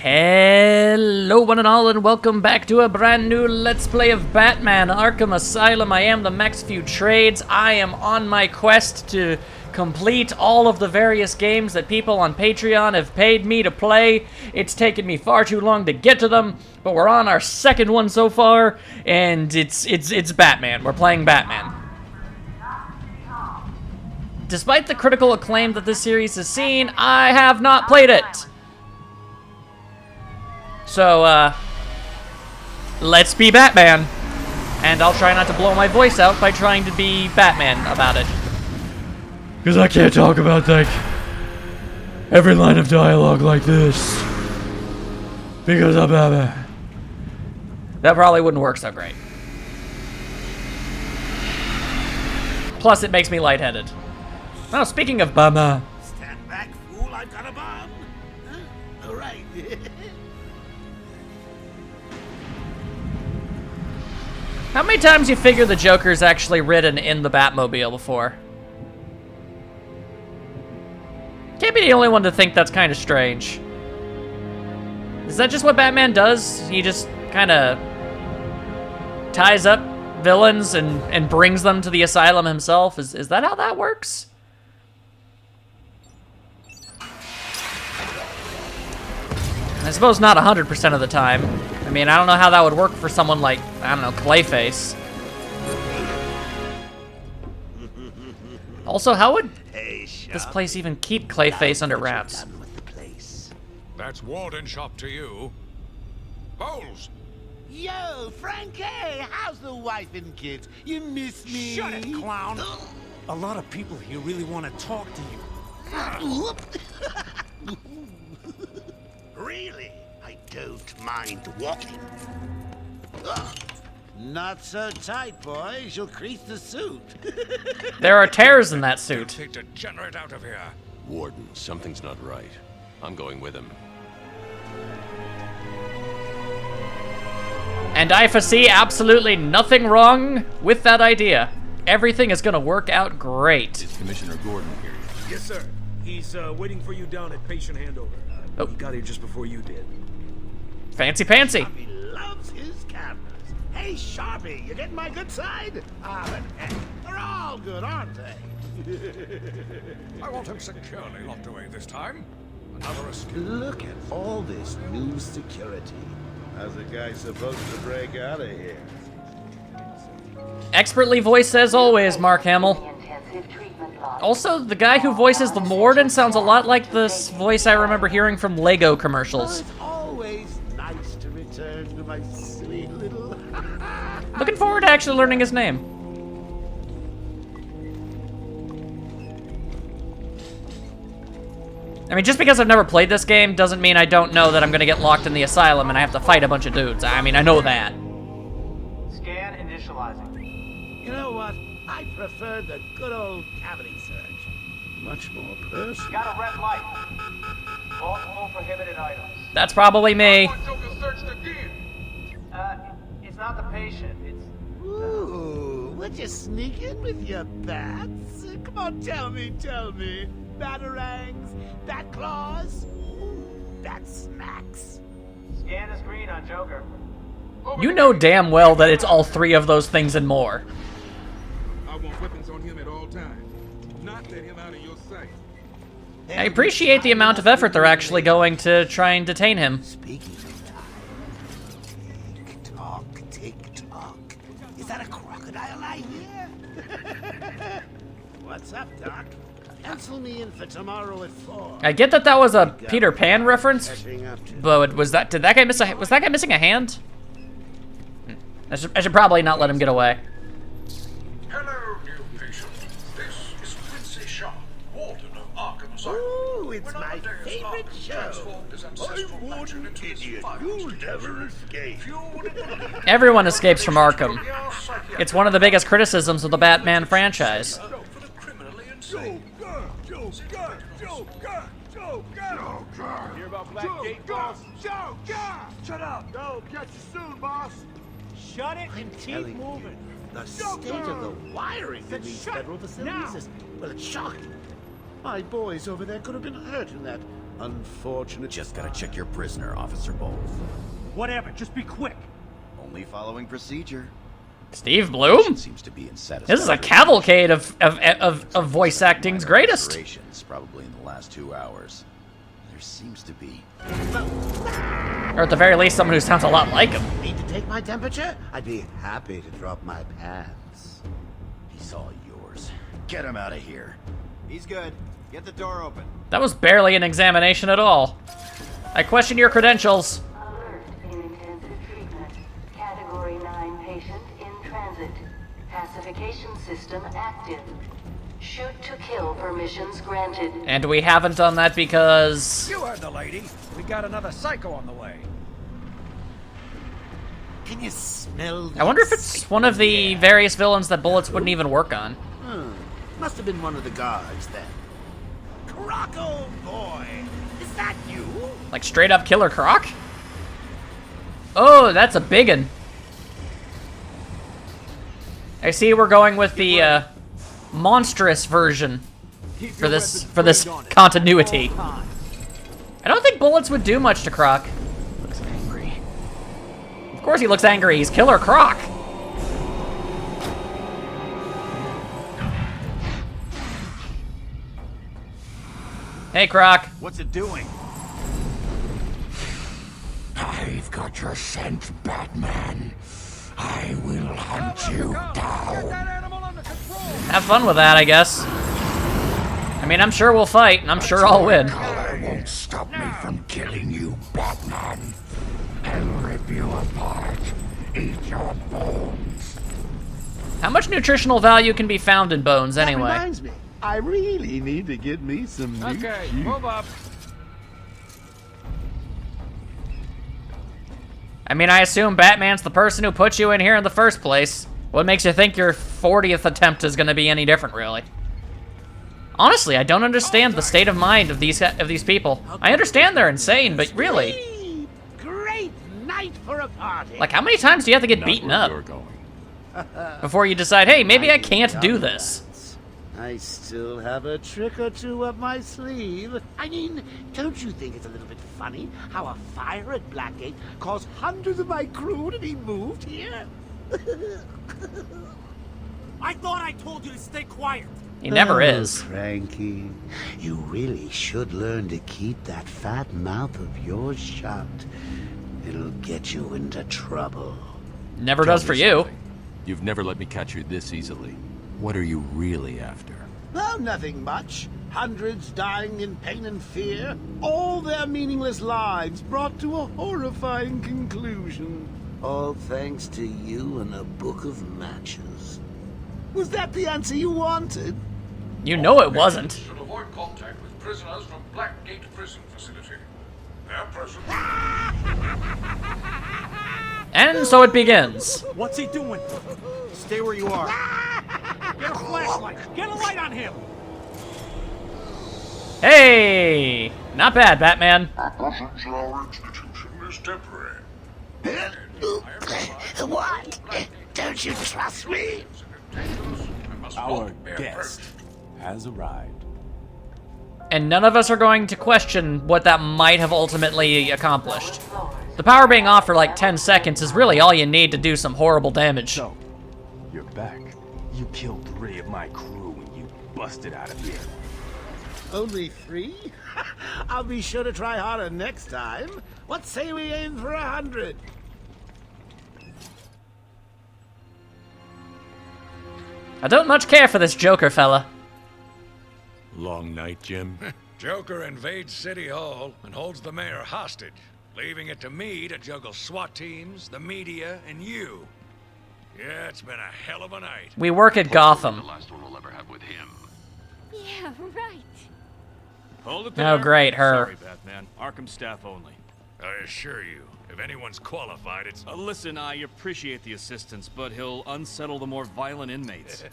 Hello one and all, and welcome back to a brand new Let's Play of Batman Arkham Asylum. I am the Max Few Trades. I am on my quest to complete all of the various games that people on Patreon have paid me to play. It's taken me far too long to get to them, but we're on our second one so far, and it's Batman. We're playing Batman. Despite the critical acclaim that this series has seen, I have not played it. So, let's be Batman. And I'll try not to blow my voice out by trying to be Batman about it. Because I can't talk about, like, every line of dialogue like this. Because I'm Batman. That probably wouldn't work so great. Plus, it makes me lightheaded. Oh, speaking of Batman. Stand back, fool, I've got a bomb. Huh? All right. How many times you figure the Joker's actually ridden in the Batmobile before? Can't be the only one to think that's kind of strange. Is that just what Batman does? He just kind of ties up villains and brings them to the asylum himself? Is that how that works? I suppose not 100% of the time. I mean, I don't know how that would work for someone like, I don't know, Clayface. Also, how would this place even keep Clayface under wraps? That's Warden Shop to you. Bowles! Yo, Frankie, how's the wife and kids? You miss me? Shut it, clown. A lot of people here really want to talk to you. Really? I don't mind walking. Not so tight, boys. You'll crease the suit. There are tears in that suit. Take degenerate out of here. Warden, something's not right. I'm going with him. And I foresee absolutely nothing wrong with that idea. Everything is gonna work out great. Is Commissioner Gordon here? Yes, sir. He's waiting for you down at patient handover. Oh. He got here just before you did. Fancy pantsy. Sharpie loves his cameras. Hey, Sharpie, you getting my good side? Ah, but heck, they're all good, aren't they? I want him securely locked away this time. Another escape. Look at all this new security. How's a guy supposed to break out of here? Expertly voiced as always, Mark Hamill. Also, the guy who voices the Warden sounds a lot like this voice I remember hearing from Lego commercials. It's always nice to return to my sweet little... Looking forward to actually learning his name. I mean, just because I've never played this game doesn't mean I don't know that I'm gonna get locked in the asylum and I have to fight a bunch of dudes. I mean, I know that. Scan initializing. You know what? I prefer the good old cavity search. Much more personal. Got a red light. Multiple prohibited items. That's probably me. It's not the patient. It's Ooh, would you sneak in with your bats? Come on, tell me. Batarangs, bat claws, bat smacks. scan is green on Joker. You know damn well that it's all three of those things and more. I want weapons on him at all times. Not let him out of your sight. I appreciate the amount of effort they're actually going to try and detain him. Speaking of time, tick-tock. Is that a crocodile I hear? What's up, Doc? Pencil me in for tomorrow at 4. I get that that was a Peter Pan reference, but was that was that guy missing a hand? I should probably not let him get away. Hello, new patient. This is Quincy Sharp, Warden of Arkham Asylum. Ooh, it's When my our day is favorite marked, show. transformed his ancestral I'm mansion Warden into this Idiot. violence You'll deterrent. never escape. Few would believe Everyone escapes from Arkham. It's one of the biggest criticisms of the Batman franchise. for the criminally insane. Hear about Black Gate, boss? Shut up! No, catch you soon, boss. Shut it I'm and keep telling moving. you, the state of the wiring in these federal facilities is, well, it's shocking. My boys over there could have been hurt in that Unfortunate. Just gotta check your prisoner, Officer Bowles. Whatever, just be quick. Only following procedure. Steve Bloom? Seems to be in This is a cavalcade of voice acting's greatest. Probably in the last 2 hours. There seems to be. Or at the very least, someone who sounds a lot like him. Need to take my temperature? I'd be happy to drop my pants. He's all yours. Get him out of here. He's good. Get the door open. That was barely an examination at all. I question your credentials. Alert in intensive treatment. Category 9 patient in transit. Pacification system active. Shoot to kill permissions granted. And we haven't done that because... You heard the lady. We got another psycho on the way. Can you smell I wonder if it's one of the various villains that bullets wouldn't even work on. Must have been one of the guards then. Croc, old boy! Is that you? Like straight up Killer Croc? Oh, that's a biggin. I see we're going with the monstrous version for this continuity. I don't think bullets would do much to Croc. Looks angry. Of course he looks angry. He's Killer Croc. Hey, Croc. What's it doing? I've got your scent, Batman. I will hunt you down. Have fun with that, I guess. I mean, I'm sure we'll fight, and I'm sure I'll win. Color won't stop me from killing you, Batman. I'll rip you apart, eat your bones. How much nutritional value can be found in bones, anyway? That reminds me, I really need to get me some new Okay, shoes. move up. I mean, I assume Batman's the person who put you in here in the first place. What makes you think your 40th attempt is going to be any different, really? Honestly, I don't understand the state of mind of these people. I understand they're insane, but really... Great night for a party. Like, how many times do you have to get beaten up before you decide, hey, maybe I can't do this? I still have a trick or two up my sleeve. I mean, don't you think it's a little bit funny how a fire at Blackgate caused hundreds of my crew to be moved here? I thought I told you to stay quiet. He never is. Frankie, you really should learn to keep that fat mouth of yours shut. It'll get you into trouble. Never does for you. You've never let me catch you this easily. What are you really after? Oh, nothing much. Hundreds dying in pain and fear. All their meaningless lives brought to a horrifying conclusion. All thanks to you and a book of matches. Was that the answer you wanted? You know it wasn't. Should avoid contact with prisoners from Blackgate Prison Facility. Their presence. And so it begins. What's he doing? Stay where you are. Get a flashlight. Get a light on him. Hey! Not bad, Batman. Our presence in our institution is temporary. What? Don't you trust me? Our guest has arrived. And none of us are going to question what that might have ultimately accomplished. The power being off for like 10 seconds is really all you need to do some horrible damage. So, you're back. You killed 3 of my crew when you busted out of here. Only 3? I'll be sure to try harder next time. What say we aim for 100? I don't much care for this Joker fella. Long night, Jim. Joker invades City Hall and holds the mayor hostage, leaving it to me to juggle SWAT teams, the media, and you. Yeah, it's been a hell of a night. We work at Gotham. The last one we'll ever have with him. Yeah, right. Hold it Oh, there. great, her. Sorry, Batman. Arkham staff only. I assure you, if anyone's qualified, it's... Listen, I appreciate the assistance, but he'll unsettle the more violent inmates.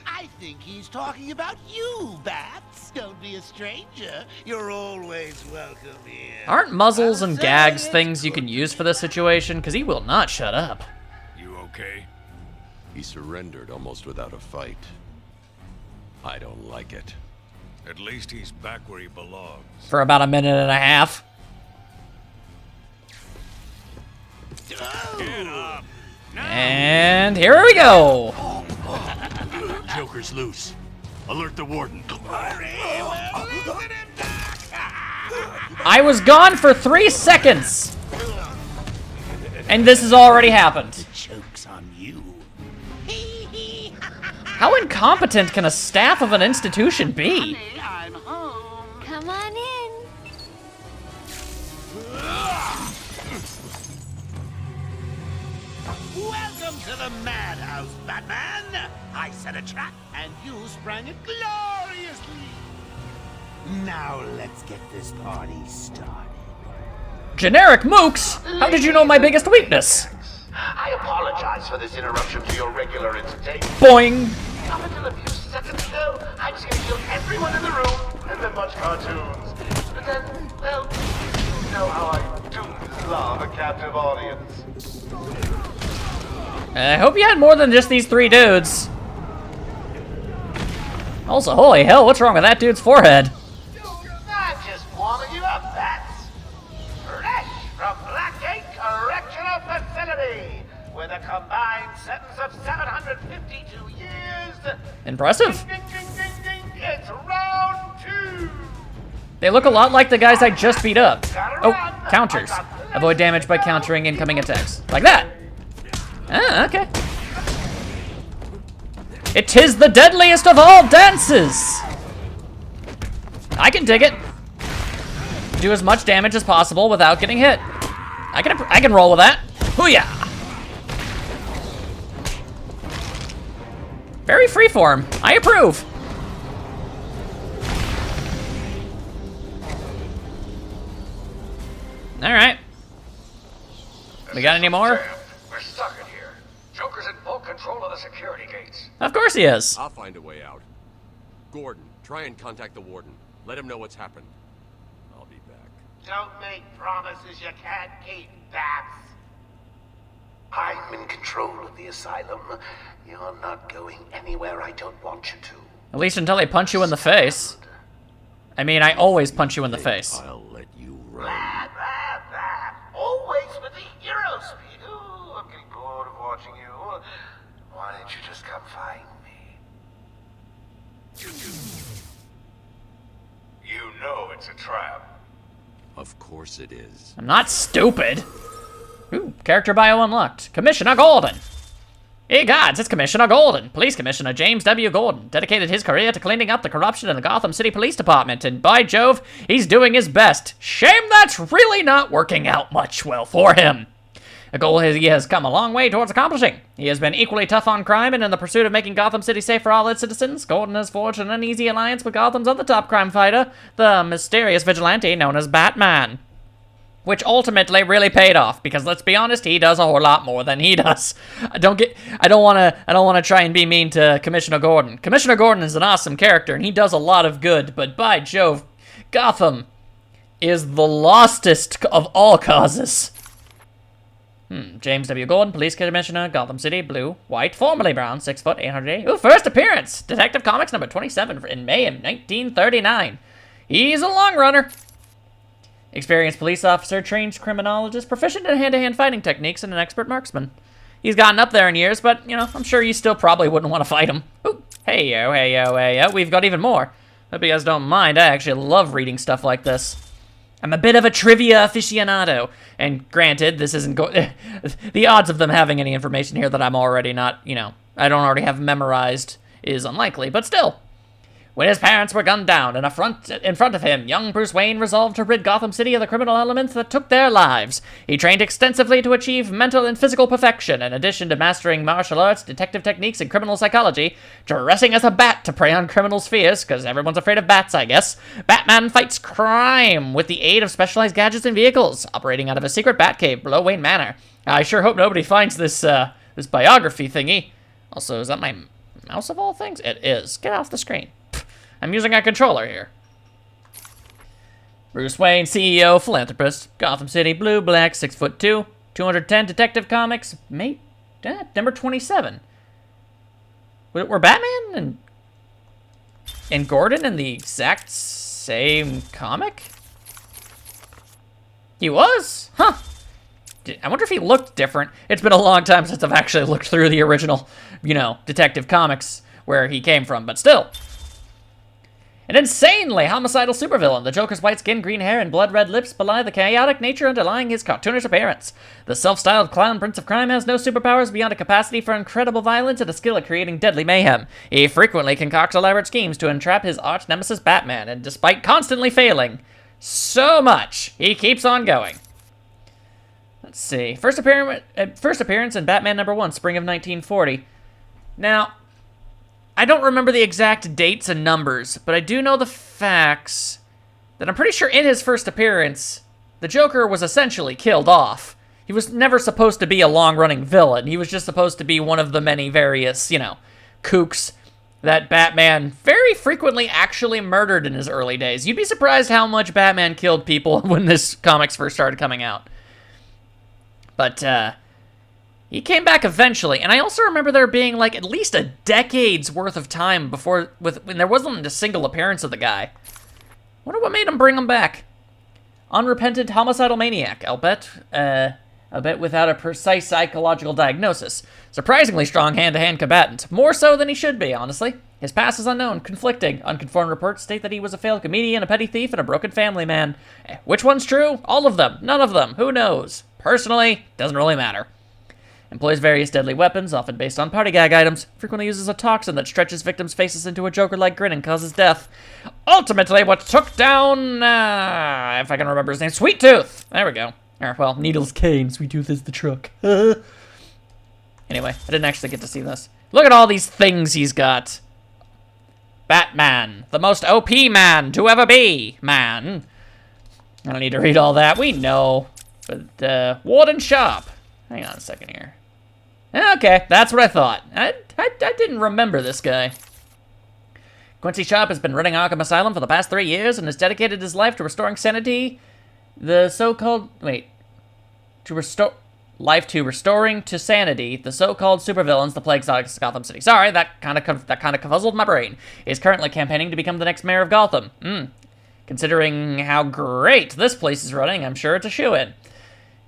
I think he's talking about you, Bats. Don't be a stranger. You're always welcome here. Aren't muzzles and gags things you can use for this situation? Because he will not shut up. You okay? He surrendered almost without a fight. I don't like it. At least he's back where he belongs. For about a minute and a half. Get up. And here we go. Joker's loose. Alert the warden. I was gone for 3 seconds. And this has already happened. The joke's on you. How incompetent can a staff of an institution be? I'm home. Come on in. Welcome to the madhouse, Batman! I set a trap, and you sprang it gloriously! Now let's get this party started. Generic mooks? How did you know my biggest weakness? I apologize for this interruption to your regular entertainment. Boing! Up until a few seconds ago, I was gonna kill everyone in the room and then watch cartoons. But then, well, you know how I do love a captive audience. I hope you had more than just these 3 dudes. Also, holy hell, what's wrong with that dude's forehead? I'm just warming you up, Bats. Fresh from Blackgate Correctional Facility, with a combined sentence of 752 years. Impressive. Ding, ding, ding, ding, ding. It's round 2. They look a lot like the guys I just beat up. Oh, counters. Avoid damage by countering incoming attacks. Like that. Ah, okay. It is the deadliest of all dances! I can dig it. Do as much damage as possible without getting hit. I can roll with that. Hoo-yah! Very freeform. I approve. Alright. We got any more? We're stuck in here. Joker's in full control of the security gates. Of course he is. I'll find a way out. Gordon, try and contact the warden. Let him know what's happened. I'll be back. Don't make promises you can't keep, Bats. I'm in control of the asylum. You're not going anywhere I don't want you to. At least until they punch you in the face. I mean, I always punch you in the face. I'll let you run. Blah, blah, blah. Always with the hero speed. Ooh, I'm getting bored of watching you. Why don't you just come find me? You know it's a trap. Of course it is. I'm not stupid. Ooh, character bio unlocked. Commissioner Gordon. Hey gods, it's Commissioner Gordon. Police Commissioner James W. Gordon dedicated his career to cleaning up the corruption in the Gotham City Police Department, and by Jove, he's doing his best. Shame that's really not working out much well for him. A goal he has come a long way towards accomplishing. He has been equally tough on crime, and in the pursuit of making Gotham City safe for all its citizens, Gordon has forged an uneasy alliance with Gotham's other top crime fighter, the mysterious vigilante known as Batman. Which ultimately really paid off, because let's be honest, he does a whole lot more than he does. I don't wanna try and be mean to Commissioner Gordon. Commissioner Gordon is an awesome character, and he does a lot of good, but by Jove, Gotham is the lostest of all causes. James W. Gordon, Police Commissioner, Gotham City, blue, white, formerly brown, 6 foot, 880. Ooh, first appearance! Detective Comics number 27 in May of 1939. He's a long runner. Experienced police officer, trained criminologist, proficient in hand-to-hand fighting techniques, and an expert marksman. He's gotten up there in years, but, you know, I'm sure you still probably wouldn't want to fight him. Ooh, hey-yo, hey-yo, hey-yo, we've got even more. Hope you guys don't mind, I actually love reading stuff like this. I'm a bit of a trivia aficionado, and granted, this isn't the odds of them having any information here that I'm already not, you know, I don't already have memorized is unlikely, but still. When his parents were gunned down in front of him, young Bruce Wayne resolved to rid Gotham City of the criminal elements that took their lives. He trained extensively to achieve mental and physical perfection, in addition to mastering martial arts, detective techniques, and criminal psychology, dressing as a bat to prey on criminals' fears, because everyone's afraid of bats, I guess. Batman fights crime with the aid of specialized gadgets and vehicles, operating out of a secret Batcave below Wayne Manor. I sure hope nobody finds this biography thingy. Also, is that my mouse of all things? It is. Get off the screen. I'm using a controller here. Bruce Wayne, CEO, philanthropist, Gotham City, blue, black, 6'2", 210, Detective Comics, May, number 27. We're Batman and and Gordon in the exact same comic? He was? Huh. I wonder if he looked different. It's been a long time since I've actually looked through the original, you know, Detective Comics where he came from, but still. An insanely homicidal supervillain. The Joker's white skin, green hair, and blood-red lips belie the chaotic nature underlying his cartoonish appearance. The self-styled clown prince of crime has no superpowers beyond a capacity for incredible violence and a skill at creating deadly mayhem. He frequently concocts elaborate schemes to entrap his arch-nemesis Batman, and despite constantly failing so much, he keeps on going. Let's see. First appearance in Batman #1, spring of 1940. Now, I don't remember the exact dates and numbers, but I do know the facts that I'm pretty sure in his first appearance, the Joker was essentially killed off. He was never supposed to be a long-running villain. He was just supposed to be one of the many various, you know, kooks that Batman very frequently actually murdered in his early days. You'd be surprised how much Batman killed people when this comics first started coming out. But, he came back eventually, and I also remember there being, like, at least a decade's worth of time before, when there wasn't a single appearance of the guy. Wonder what made him bring him back. Unrepentant homicidal maniac, I'll bet without a precise psychological diagnosis. Surprisingly strong hand-to-hand combatant. More so than he should be, honestly. His past is unknown, conflicting. Unconfirmed reports state that he was a failed comedian, a petty thief, and a broken family man. Which one's true? All of them. None of them. Who knows? Personally, doesn't really matter. Employs various deadly weapons, often based on party gag items. Frequently uses a toxin that stretches victims' faces into a Joker-like grin and causes death. Ultimately, what took down, if I can remember his name, Sweet Tooth. There we go. Or, well, Needles Cane. Sweet Tooth is the truck. Anyway, I didn't actually get to see this. Look at all these things he's got. Batman, the most OP man to ever be, man. I don't need to read all that. We know. But, Warden Sharp. Hang on a second here. Okay, that's what I thought. I didn't remember this guy. Quincy Sharp has been running Arkham Asylum for the past 3 years and has dedicated his life to restoring sanity. Restoring to sanity the so-called supervillains, the plague stalks Gotham City. Sorry, that kind of confuzzled my brain. He is currently campaigning to become the next mayor of Gotham. Considering how great this place is running, I'm sure it's a shoo-in.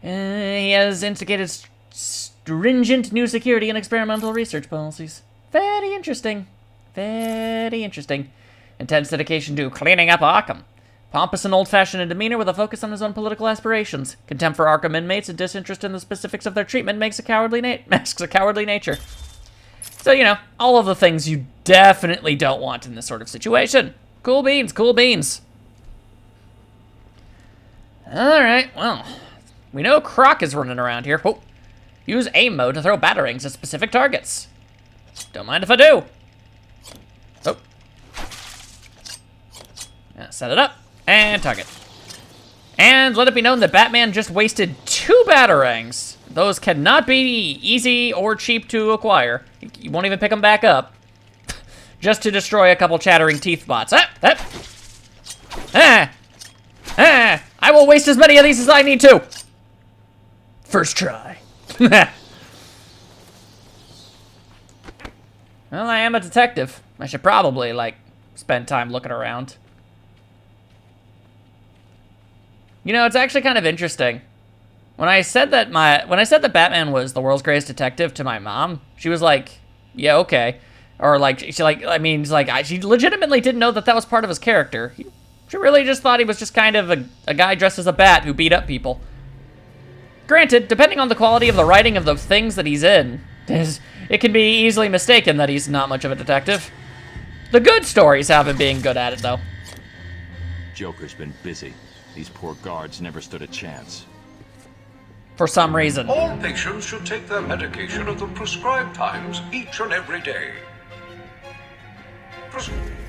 He has instigated stringent new security and experimental research policies. Very interesting. Very interesting. Intense dedication to cleaning up Arkham. Pompous and old-fashioned in demeanor with a focus on his own political aspirations. Contempt for Arkham inmates and disinterest in the specifics of their treatment masks a cowardly nature. So, you know, all of the things you definitely don't want in this sort of situation. Cool beans, cool beans. Alright, well, we know Croc is running around here. Oh, use aim mode to throw batarangs at specific targets. Don't mind if I do. Oh. Set it up. And target. And let it be known that Batman just wasted 2 batarangs. Those cannot be easy or cheap to acquire. You won't even pick them back up. Just to destroy a couple chattering teeth bots. I will waste as many of these as I need to. First try. Well, I am a detective. I should probably, like, spend time looking around. You know, it's actually kind of interesting. When I said that Batman was the world's greatest detective to my mom, she was like, "Yeah, okay," or like she legitimately didn't know that was part of his character. She really just thought he was just kind of a guy dressed as a bat who beat up people. Granted, depending on the quality of the writing of the things that he's in, it can be easily mistaken that he's not much of a detective. The good stories have him being good at it, though. Joker's been busy. These poor guards never stood a chance. For some reason. All patients should take their medication at the prescribed times each and every day.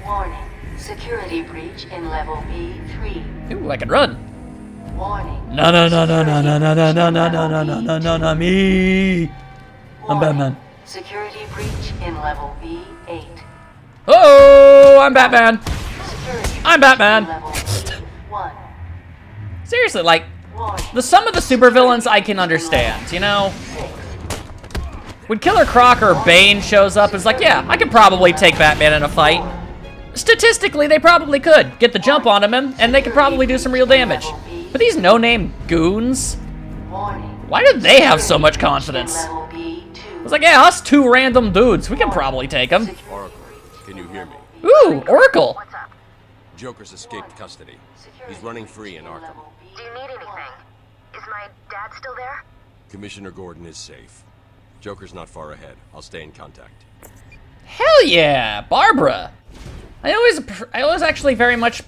Warning. Security breach in level B3. Ooh, I can run. Warning. No, me. I'm Batman. Security breach in level B8. Oh, I'm Batman. I'm Batman. Level B1. Seriously, like, some of the supervillains I can understand, you know? When Killer Croc or Bane shows up, it's like, yeah, I could probably take Batman in a fight. statistically, they probably could get the jump on him, and they could probably do some real damage. But these no-name goons, why do they have so much confidence? It's like, yeah, us two random dudes, we can probably take them. Oracle, can you hear me? Ooh, Oracle. Joker's escaped custody. He's running free in Arkham. Do you need anything? Is my dad still there? Commissioner Gordon is safe. Joker's not far ahead. I'll stay in contact. Hell yeah, Barbara. I always actually very much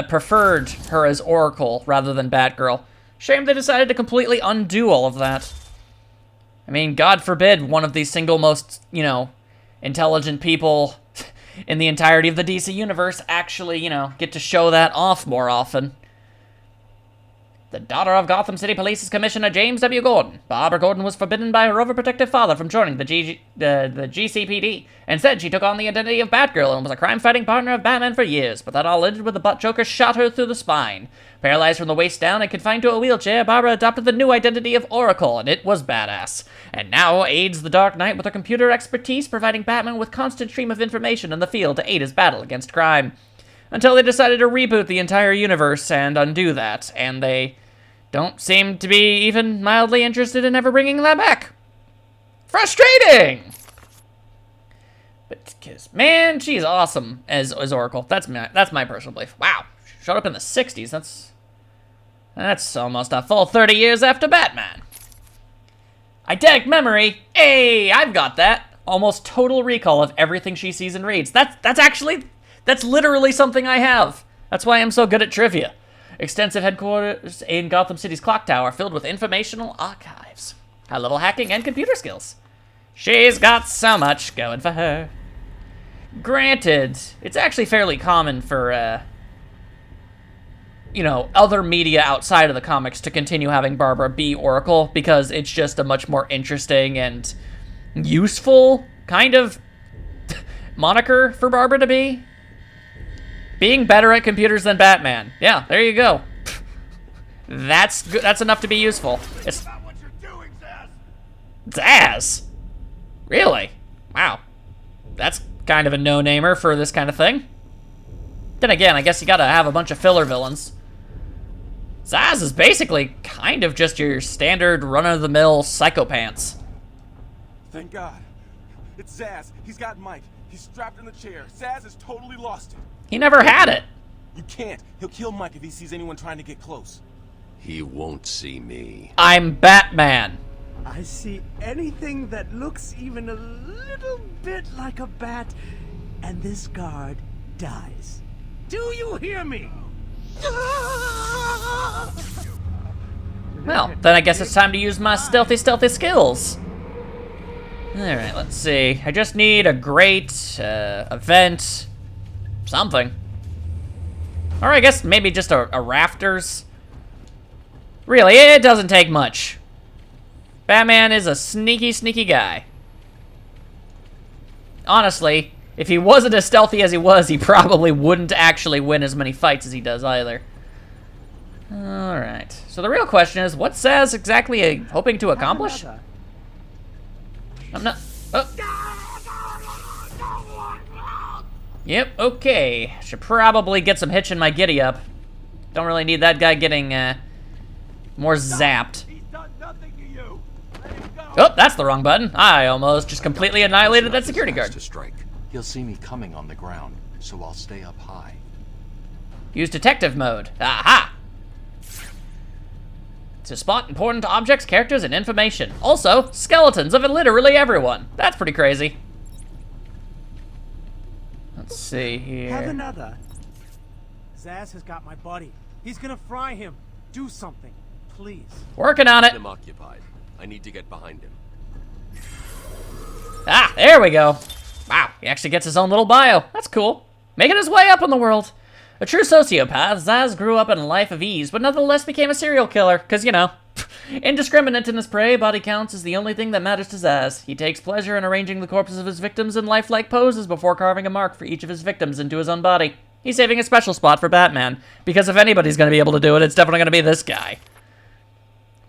preferred her as Oracle rather than Batgirl. Shame they decided to completely undo all of that. I mean, God forbid one of the single most, you know, intelligent people in the entirety of the DC universe actually, you know, get to show that off more often. The daughter of Gotham City Police's Commissioner James W. Gordon, Barbara Gordon was forbidden by her overprotective father from joining the GCPD. Instead, she took on the identity of Batgirl and was a crime-fighting partner of Batman for years, but that all ended when the butt Joker shot her through the spine. Paralyzed from the waist down and confined to a wheelchair, Barbara adopted the new identity of Oracle, and it was badass. And now aids the Dark Knight with her computer expertise, providing Batman with constant stream of information in the field to aid his battle against crime. Until they decided to reboot the entire universe and undo that, and they don't seem to be even mildly interested in ever bringing that back. Frustrating! But, cause, man, she's awesome as Oracle. That's my personal belief. Wow, showed up in the 60s. That's almost a full 30 years after Batman. Eidetic memory. Hey, I've got that. Almost total recall of everything she sees and reads. That's literally something I have. That's why I'm so good at trivia. Extensive headquarters in Gotham City's clock tower filled with informational archives. High-level hacking and computer skills. She's got so much going for her. Granted, it's actually fairly common for, you know, other media outside of the comics to continue having Barbara be Oracle because it's just a much more interesting and useful kind of moniker for Barbara to be. Being better at computers than Batman. Yeah, there you go. That's good. That's enough to be useful. It's not what you're doing, Zaz. Really? Wow. That's kind of a no-namer for this kind of thing. Then again, I guess you gotta have a bunch of filler villains. Zaz is basically kind of just your standard run-of-the-mill psychopants. Thank God. It's Zaz. He's got Mike. He's strapped in the chair. Zaz has totally lost it. He never had it. You can't. He'll kill Mike if he sees anyone trying to get close. He won't see me. I'm Batman. I see anything that looks even a little bit like a bat, and this guard dies. Do you hear me? Well, then I guess it's time to use my stealthy skills. Alright, let's see. I just need a great event. Something. Or I guess maybe just a rafters. Really, it doesn't take much. Batman is a sneaky guy. Honestly, if he wasn't as stealthy as he was, he probably wouldn't actually win as many fights as he does either. Alright. So the real question is, what's Zaz exactly hoping to accomplish? I'm not... Oh. Yep, okay. Should probably get some hitch in my giddy up. Don't really need that guy getting more zapped. Oh, that's the wrong button. I almost just completely annihilated that security guard. To strike. He'll see me coming on the ground, so I'll stay up high. Use detective mode. Aha! To spot important objects, characters, and information. Also, skeletons of literally everyone. That's pretty crazy. Let's see here. Have another. Zaz has got my buddy. He's gonna fry him. Do something, please. Working on it. I'm occupied. I need to get behind him. Ah, there we go. Wow, he actually gets his own little bio. That's cool. Making his way up in the world. A true sociopath, Zaz grew up in a life of ease, but nonetheless became a serial killer, because, you know, indiscriminate in his prey, body counts is the only thing that matters to Zaz. He takes pleasure in arranging the corpses of his victims in lifelike poses before carving a mark for each of his victims into his own body. He's saving a special spot for Batman, because if anybody's going to be able to do it, it's definitely going to be this guy.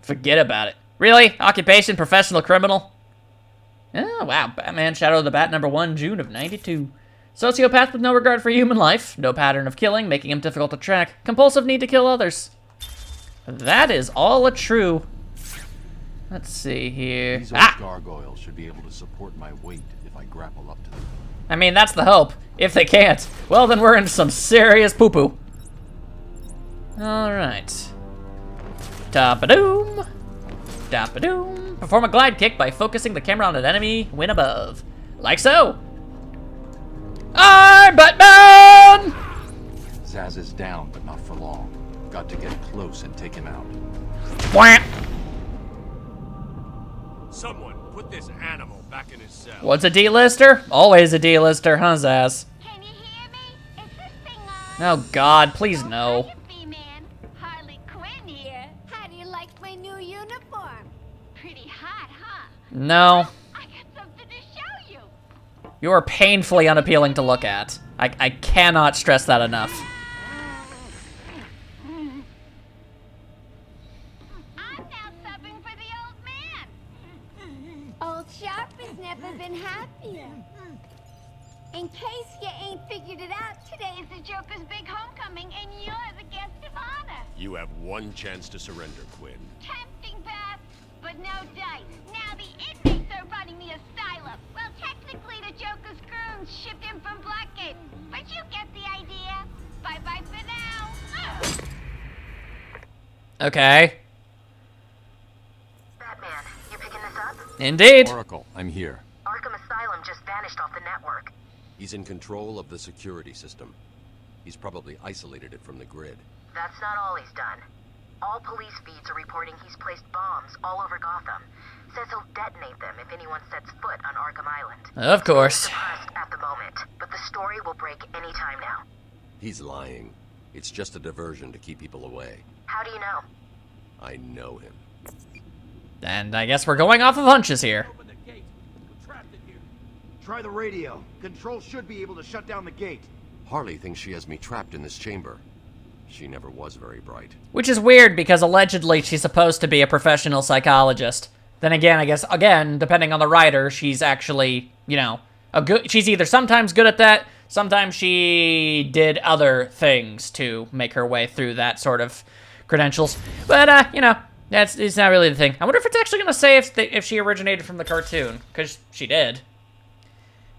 Forget about it. Really? Occupation, professional criminal? Oh, wow. Batman Shadow of the Bat #1, June of '92. Sociopath with no regard for human life, no pattern of killing, making him difficult to track, compulsive need to kill others. That is all a true. Let's see here. These old gargoyles should be able to support my weight if I grapple up to them. I mean, that's the hope. If they can't, well, then we're in some serious poo-poo. All right. Tap-a-doom. Tap-a-doom. Perform a glide kick by focusing the camera on an enemy when above. Like so. I'm Batman! Zaz is down, but not for long. Got to get close and take him out. Wham! Someone put this animal back in his cell. What's a D-lister? Always a D-lister, huh, Zaz? Can you hear me? Is this thing on? Oh God, please no. Harley Quinn here. How do you like my new uniform? Pretty hot, huh? No. I got something to show you. You are painfully unappealing to look at. I cannot stress that enough. Old Sharp has never been happier. In case you ain't figured it out, today is the Joker's big homecoming, and you're the guest of honor. You have one chance to surrender, Quinn. Tempting, Beth, but no dice. Now the inmates are running the asylum. Well, technically, the Joker's goons shipped in from Blackgate, but you get the idea. Bye-bye for now. Okay. Batman, you picking this up? Indeed. Oracle, I'm here. Arkham Asylum just vanished off the network. He's in control of the security system. He's probably isolated it from the grid. That's not all he's done. All police feeds are reporting he's placed bombs all over Gotham. Says he'll detonate them if anyone sets foot on Arkham Island. Of course. He's suppressed at the moment, but the story will break any time now. He's lying. It's just a diversion to keep people away. How do you know? I know him. And I guess we're going off of hunches here. Try the radio. Control should be able to shut down the gate. Harley thinks she has me trapped in this chamber. She never was very bright. Which is weird because allegedly she's supposed to be a professional psychologist. Then again, I guess, depending on the writer, she's actually, you know, she's either sometimes good at that, sometimes she did other things to make her way through that sort of credentials. But, you know, it's not really the thing. I wonder if it's actually going to say if she originated from the cartoon, because she did.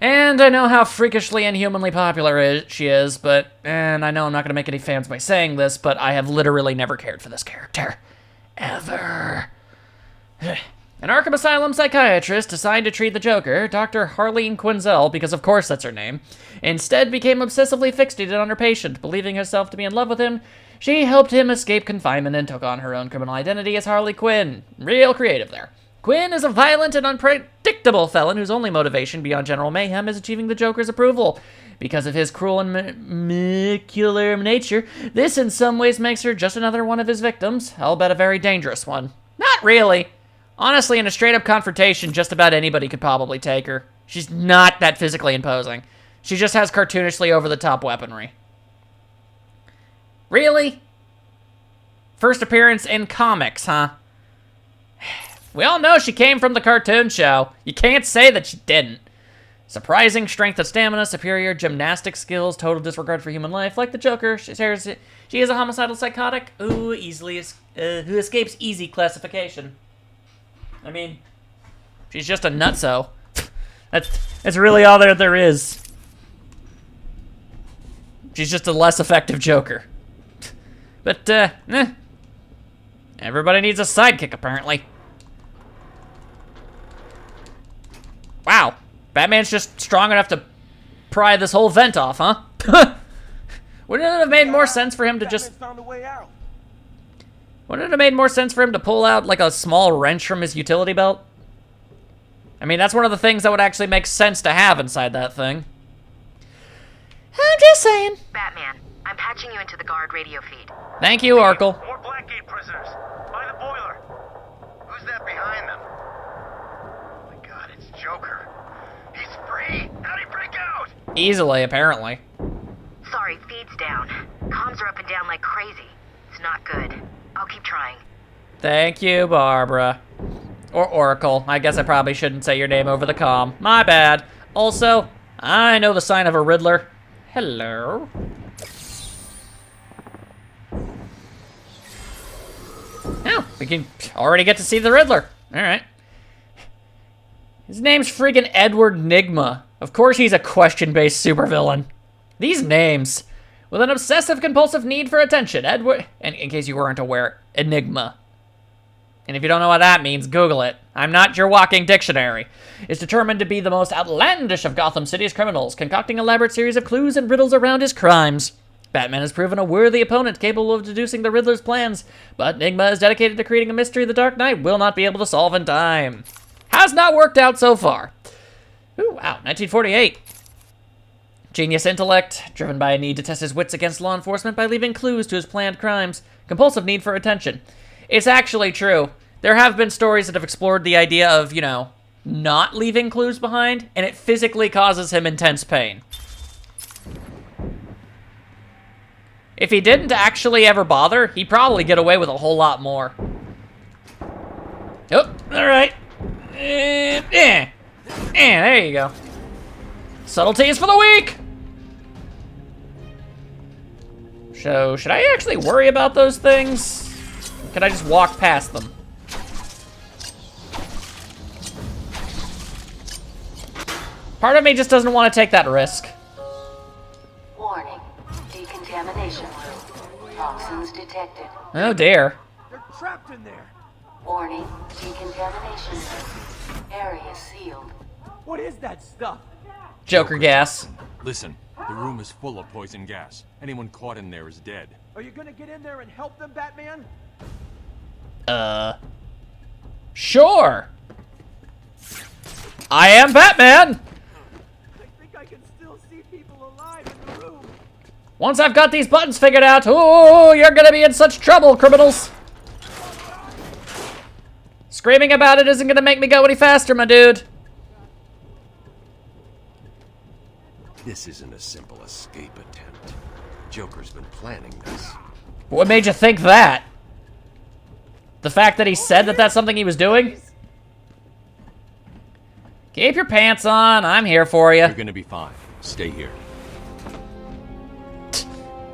And I know how freakishly inhumanly popular she is, and I know I'm not going to make any fans by saying this, but I have literally never cared for this character. Ever. An Arkham Asylum psychiatrist assigned to treat the Joker, Dr. Harleen Quinzel, because of course that's her name, instead became obsessively fixated on her patient, believing herself to be in love with him. She helped him escape confinement and took on her own criminal identity as Harley Quinn. Real creative there. Quinn is a violent and unpredictable felon whose only motivation beyond general mayhem is achieving the Joker's approval. Because of his cruel and maniacal nature, this in some ways makes her just another one of his victims. I'll bet a very dangerous one. Not really. Honestly, in a straight-up confrontation, just about anybody could probably take her. She's not that physically imposing. She just has cartoonishly over-the-top weaponry. Really? First appearance in comics, huh? We all know she came from the cartoon show. You can't say that she didn't. Surprising strength and stamina, superior gymnastic skills, total disregard for human life. Like the Joker, she is a homicidal psychotic who escapes easy classification. I mean, she's just a nutso. That's really all there is. She's just a less effective Joker. But, everybody needs a sidekick, apparently. Wow, Batman's just strong enough to pry this whole vent off, huh? Wouldn't it have made more sense for him to just... Wouldn't it have made more sense for him to pull out, like, a small wrench from his utility belt? I mean, that's one of the things that would actually make sense to have inside that thing. I'm just saying. Batman, I'm patching you into the guard radio feed. Thank you, Arkle. More Blackgate prisoners. By the boiler. Who's that behind them? Joker. He's free! How'd he break out? Easily, apparently. Sorry, feed's down. Comms are up and down like crazy. It's not good. I'll keep trying. Thank you, Barbara. Or Oracle. I guess I probably shouldn't say your name over the comm. My bad. Also, I know the sign of a Riddler. Hello. Oh, we can already get to see the Riddler. Alright. His name's friggin' Edward Nygma. Of course he's a question-based supervillain. These names. With an obsessive-compulsive need for attention, Edward... And in case you weren't aware, Enigma. And if you don't know what that means, Google it. I'm not your walking dictionary. Is determined to be the most outlandish of Gotham City's criminals, concocting an elaborate series of clues and riddles around his crimes. Batman has proven a worthy opponent capable of deducing the Riddler's plans, but Nygma is dedicated to creating a mystery the Dark Knight will not be able to solve in time. Has not worked out so far. Ooh, wow, 1948. Genius intellect, driven by a need to test his wits against law enforcement by leaving clues to his planned crimes. Compulsive need for attention. It's actually true. There have been stories that have explored the idea of, you know, not leaving clues behind, and it physically causes him intense pain. If he didn't actually ever bother, he'd probably get away with a whole lot more. Oh, alright. There you go. Subtleties for the week! So, should I actually worry about those things? Or can I just walk past them? Part of me just doesn't want to take that risk. Warning. Decontamination room. Toxins detected. Oh dear. They're trapped in there. Warning. Decontamination room. Area sealed. What is that stuff? Joker gas. Listen, the room is full of poison gas. Anyone caught in there is dead. Are you gonna get in there and help them, Batman? Sure. I am Batman! I think I can still see people alive in the room. Once I've got these buttons figured out, ooh, you're gonna be in such trouble, criminals. Screaming about it isn't gonna make me go any faster, my dude. This isn't a simple escape attempt. Joker's been planning this. What made you think that? The fact that he said that that's something he was doing? Keep your pants on. I'm here for you. You're gonna be fine. Stay here.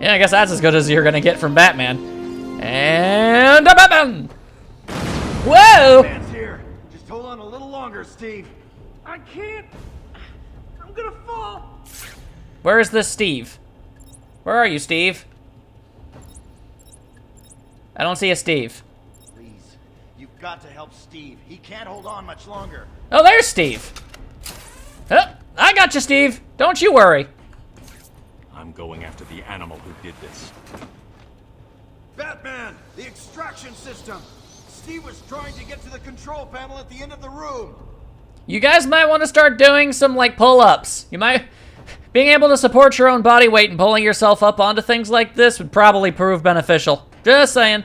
Yeah, I guess that's as good as you're gonna get from Batman. And a Batman! Whoa! Batman's here. Just hold on a little longer, Steve. I can't. I'm gonna fall. Where is this Steve? Where are you, Steve? I don't see a Steve. Please, you've got to help Steve. He can't hold on much longer. Oh, there's Steve. Oh, I got you, Steve. Don't you worry. I'm going after the animal who did this. Batman, the extraction system. Steve was trying to get to the control panel at the end of the room. You guys might want to start doing some, like, pull-ups. You might... Being able to support your own body weight and pulling yourself up onto things like this would probably prove beneficial. Just saying.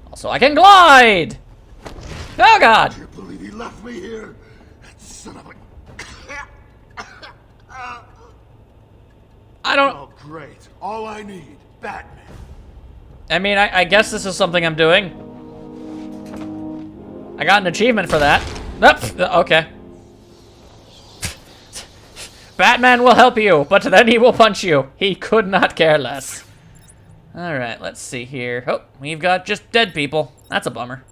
Also, I can glide! Oh, God! I can't believe he left me here. That son of a... I don't... Oh, great. All I need. Batman. I mean, I guess this is something I'm doing. I got an achievement for that. Nope. Okay. Batman will help you, but then he will punch you. He could not care less. Alright, let's see here. Oh, we've got just dead people. That's a bummer.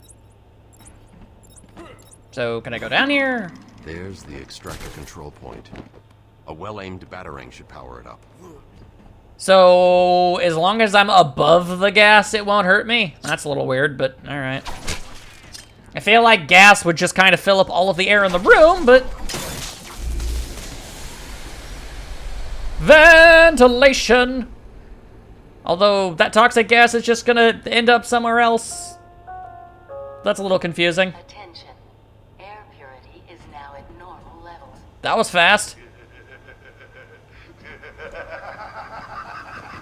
So, can I go down here? There's the extractor control point. A well-aimed batarang should power it up. So, as long as I'm above the gas, it won't hurt me? That's a little weird, but alright. I feel like gas would just kind of fill up all of the air in the room, but... Ventilation! Although, that toxic gas is just gonna end up somewhere else. That's a little confusing. Attention. Air purity is now at normal levels. That was fast.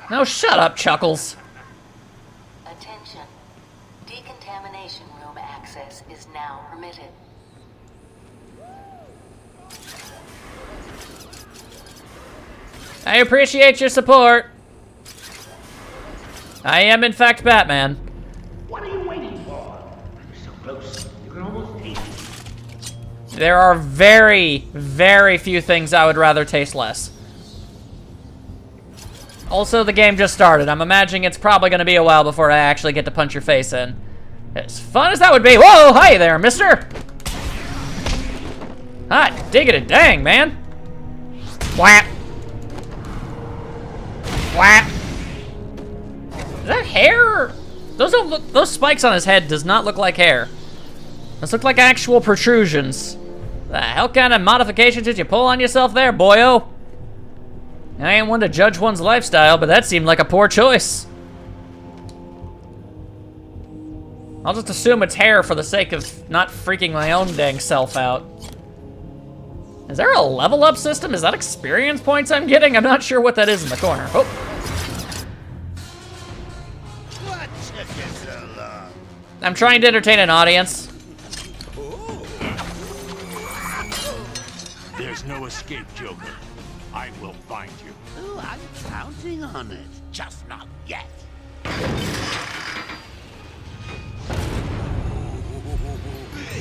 No, shut up, Chuckles. Attention. Decontamination room access is now permitted. I appreciate your support. I am, in fact, Batman. What are you waiting for? You're so close, you can almost taste it. There are very, very few things I would rather taste less. Also, the game just started. I'm imagining it's probably going to be a while before I actually get to punch your face in. As fun as that would be. Whoa, hi there, mister. Hot diggity dang, man. Whap. Whap. Is that hair? Those don't look, those spikes on his head does not look like hair. Those look like actual protrusions. The hell kind of modifications did you pull on yourself there, boyo? I ain't one to judge one's lifestyle, but that seemed like a poor choice. I'll just assume it's hair for the sake of not freaking my own dang self out. Is there a level up system? Is that experience points I'm getting? I'm not sure what that is in the corner. Oh. What took you so long? I'm trying to entertain an audience. There's no escape, Joker. I will find you. Oh, I'm counting on it. Just not yet.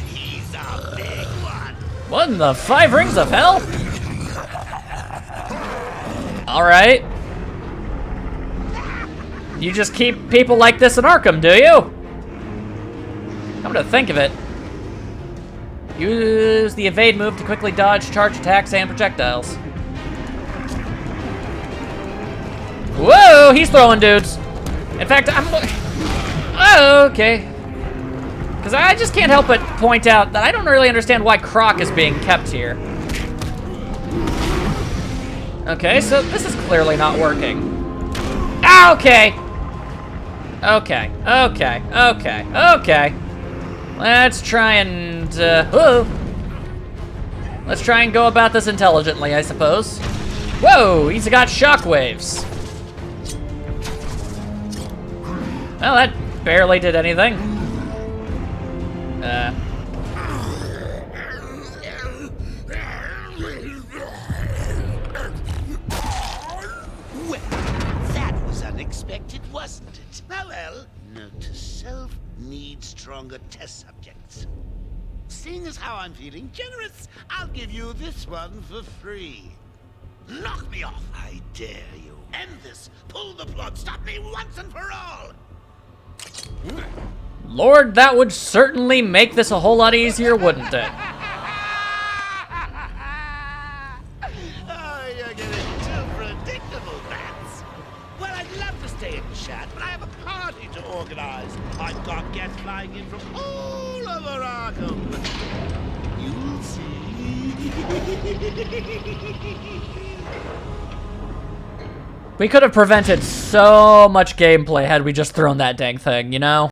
He's a big one. What in the 5 rings of hell? All right. You just keep people like this in Arkham, do you? Come to think of it. Use the evade move to quickly dodge charge attacks and projectiles. Whoa, he's throwing dudes. In fact, oh, okay. Because I just can't help but point out that I don't really understand why Croc is being kept here. Okay, so this is clearly not working. Ah, okay. Okay, okay, okay, okay. Let's try and, let's try and go about this intelligently, I suppose. Whoa, he's got shockwaves. Well, that barely did anything. Well, that was unexpected, wasn't it? Ah, well, note to self, need stronger test subjects. Seeing as how I'm feeling generous, I'll give you this one for free. Knock me off, I dare you. End this. Pull the plug. Stop me once and for all. Lord, that would certainly make this a whole lot easier, wouldn't it? Oh, you're getting too predictable, Bats. Well, I'd love to stay and chat, but I have a party to organize. I've got guests flying in from all over Arkham. You'll see. We could have prevented so much gameplay had we just thrown that dang thing, you know?